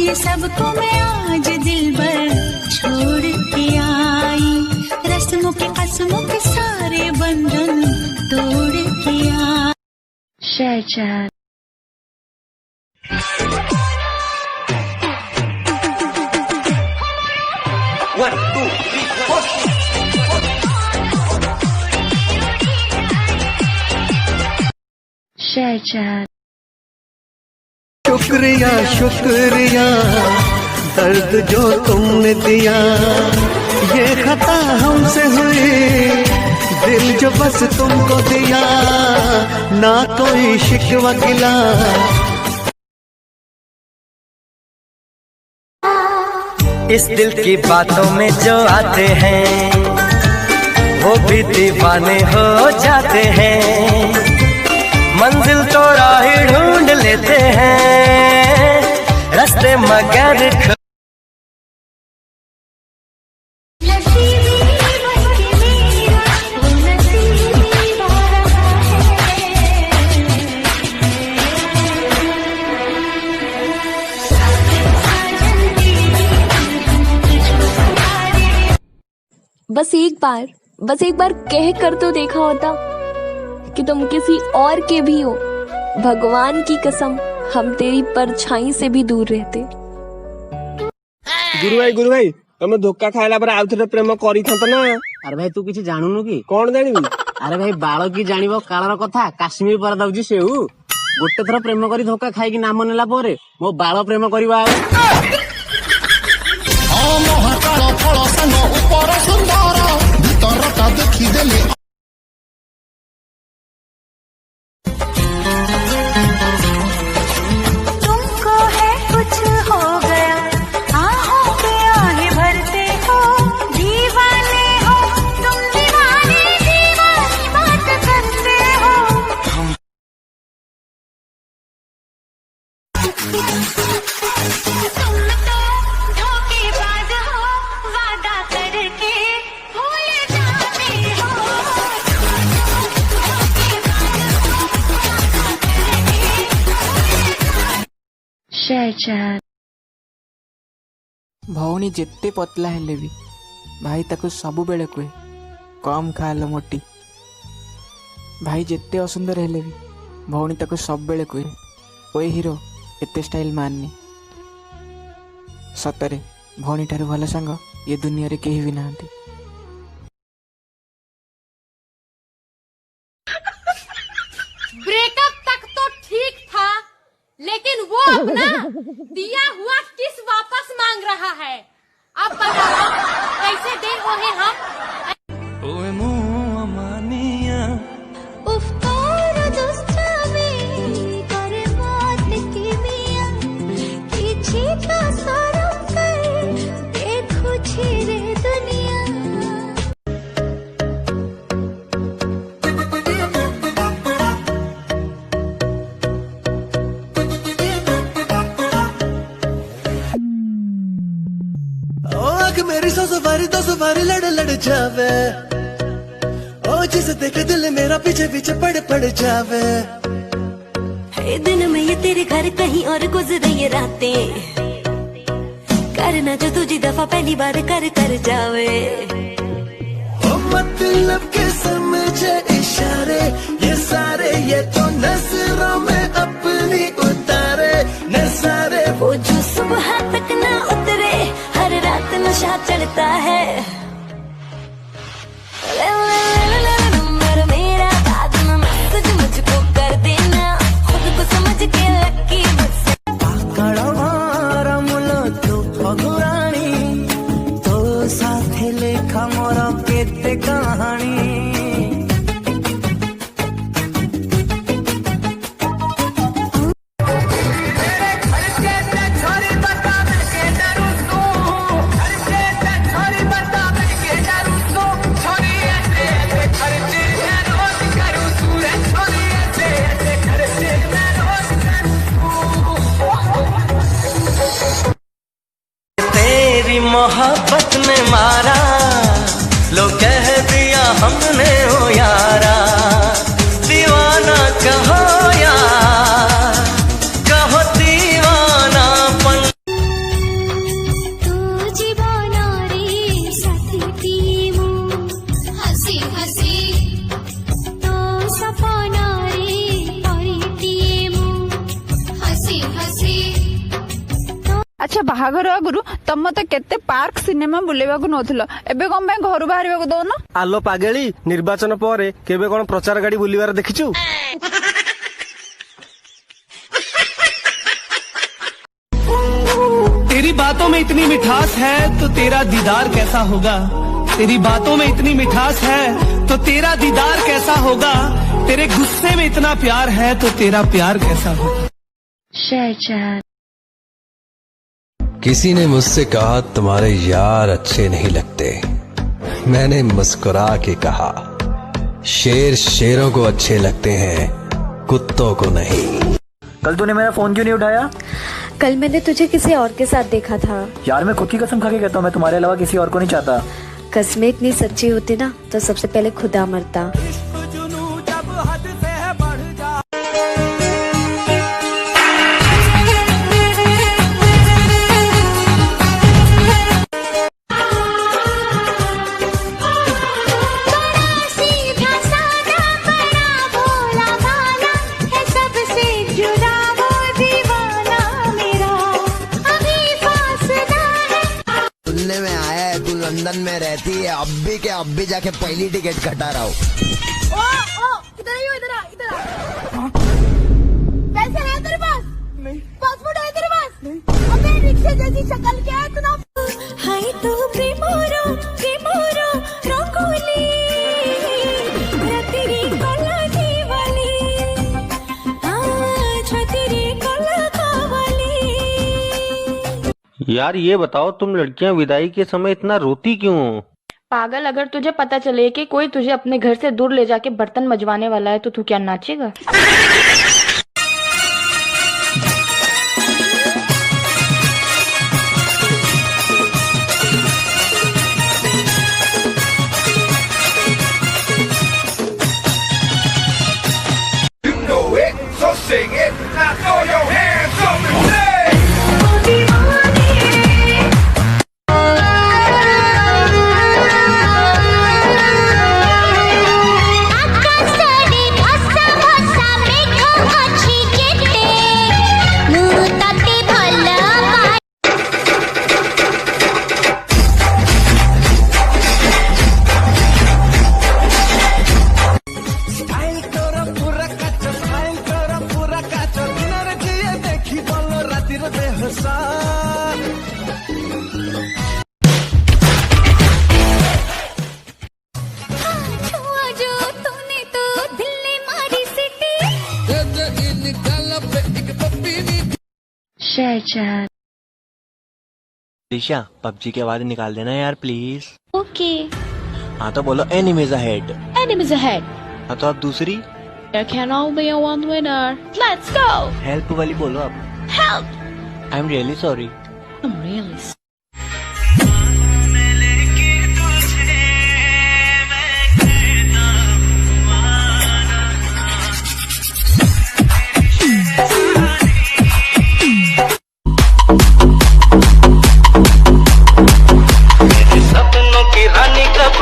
ये सबको मैं आज दिल भर छोड़ के आई, रस्मों के कसमों के सारे बंधन तोड़ के आई। ShareChat. One, two, three, four. ShareChat. शुक्रिया शुक्रिया दर्द जो तुमने दिया, ये खता हमसे हुई, दिल जो बस तुमको दिया, ना कोई शिकवा गिला। इस दिल की बातों में जो आते हैं वो भी दीवाने हो जाते हैं, मंजिल तो राह ढूंढ लेते हैं रास्ते मगर बस एक बार कह कर तो देखा होता कि तुम किसी और के भी हो। भगवान की कसम हम तेरी परछाई से भी दूर रहते। गुरु भाई तुम धोखा खाइला पर आउथरे प्रेम करी था ना। अरे भाई तू किसी जानूनु की कौन जानिबी? अरे भाई बाल की जानिबो कालर कथा, काश्मीर पर दउजी सेउ गोटे थर प्रेम करी धोखा खाइकी नाम नेला परे मो बाल प्रेम करबा तुमको है कुछ हो गया, आहों पे आहें भरते हो, दीवाने हो तुम, दीवानी दीवानी बात करते हो। तुम तो धोखेबाज हो, वादा करके भूल जाते हो। Share chat. भौणी जेते पतला हेले भी भाई ताको सबु बेले कुए कम खाल मोटी। भाई जेते असुंदर हेले भी भौणी ताको सब बेले कुए ओए हीरो एते स्टाइल माननी। सतरे भौणी ठारू भल सांग ये दुनिया रे केही भी नाहंती। ब्रेकअप तक तो ठीक था, लेकिन वो अपना दिया हुआ किस वापस मांग रहा है। अब बताओ कैसे दे रहे हम। मेरी सौ सवारी लड़ लड़ जावे, ओ जिसे देखे दिल मेरा पीछे पीछे पड़ जावे। है दिन में ये तेरे घर कहीं और गुजरे ये रातें, करना जो तुझी दफा पहली बार कर जावे। ओ मतलब के समझे इशारे ये सारे, ये तो नजरों में अपनी उतारे नजारे। वो जो सुबह तक ना उतरे, हर रात नशा चढ़ता है। नंबर मेरा बाद में मैसेज मुझको कर देना, खुद को समझ के लकी मुझसे। तो साथे लेखा मोर केते कहानी। मोहब्बत ने मारा, लो कह दिया हमने ओ यारा। दीवाना कहो यार, कहो दीवानापन। अच्छा बाहाघर आगुरु तम मते केते पार्क सिनेमा बुलेबाकू नथुल एबे कोन पे घर बाहरिबाकू दउन आलो पागेली निर्वाचन पर केबे कोन प्रचार गाड़ी बुलिवार देखिछु तेरी बातों में इतनी मिठास है तो तेरा दीदार कैसा होगा। तेरी बातों में इतनी मिठास है तो तेरा दीदार कैसा होगा। तेरे गुस्से में इतना प्यार है तो तेरा प्यार कैसा होगा। Share chat. किसी ने मुझसे कहा तुम्हारे यार अच्छे नहीं लगते। मैंने मुस्कुरा के कहा शेर शेरों को अच्छे लगते हैं, कुत्तों को नहीं। कल तूने मेरा फोन क्यों नहीं उठाया? कल मैंने तुझे किसी और के साथ देखा था। यार मैं खुद की कसम खा के कहता हूँ, मैं तुम्हारे अलावा किसी और को नहीं चाहता। कस्में इतनी सच्ची होती ना तो सबसे पहले खुदा मरता। सुनने में आया है तू लंदन में रहती है, अब भी जाके पहली टिकट कटा रहा हूँ। इधर आइयो, इधर आ। पैसे है तेरे पास? नहीं। पासपोर्ट है तेरे पास? नहीं। अबे रिक्शे जैसी शक्ल क्या है तू? हाय तू प्रेमोरो रंगोली तेरी कला दीवाली तेरी कला कावाली। यार ये बताओ तुम लड़कियां विदाई के समय इतना रोती क्यों हो? पागल, अगर तुझे पता चले कि कोई तुझे अपने घर से दूर ले जाके बर्तन मजवाने वाला है तो तू क्या नाचेगा? ShareChat. दिशा पबजी की आवाज निकाल देना यार प्लीज। ओके। हाँ तो बोलो एनिमीज अहेड। Enemies ahead. हाँ तो अब दूसरी। There can only be one winner. Let's go. Help वाली बोलो अब। Help. I'm really sorry. I'm really sorry. सपनों की रानी कब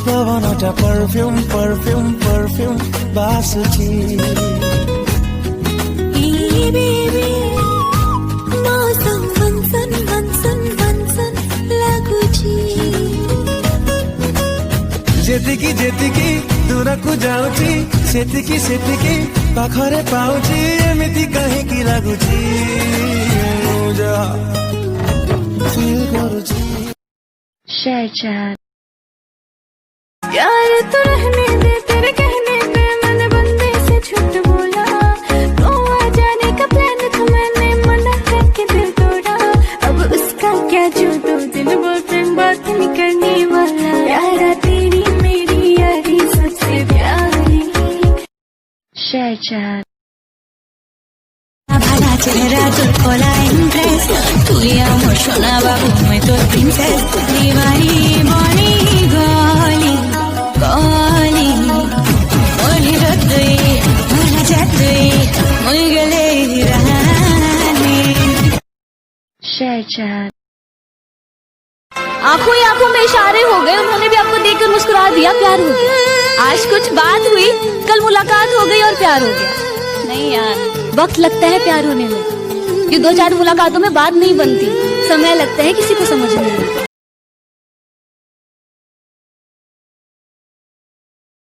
पवनटा परफ्यूम परफ्यूम परफ्यूम बासुची ଯେତିକି ଯେତିକି ଦୂରକୁ ଯାଉଛି ସେତିକି ସେତିକି ପାଖରେ ପାଉଛି ଏମିତି କାହିଁକି ଲାଗୁଛି ମୁଁ ଯାହା ଫିଲ୍ କରୁଛି। Share chat. यार तू रहने दे, तेरे कहने पे मैंने बंदे से झूठ बोला। गोवा जाने का प्लान था, मैंने मना करके दिल तोड़ा। अब उसका क्या जो 2 दिन बॉयफ्रेंड बात नहीं करने वाला। यारा तेरी मेरी यारी सबसे प्यारी। Share chat. ভালা চেহারা তোর কলা ইমপ্রেস, তুই আমার সোনা বাবু মই তোর প্রিন্সেস। দিওয়ানি বনি গলি গলি ওলি রদ্দে ওলা জাদে মই গলে রানী। Share chat. आंखों ही आंखों में इशारे हो गए, उन्होंने भी आपको देखकर मुस्कुरा दिया, प्यार हो गया। आज कुछ बात हुई, कल मुलाकात हो गई और प्यार हो गया। नहीं यार, वक्त लगता है प्यार होने में। ये 2-4 मुलाकातों में बात नहीं बनती, समय लगता है किसी को समझने में।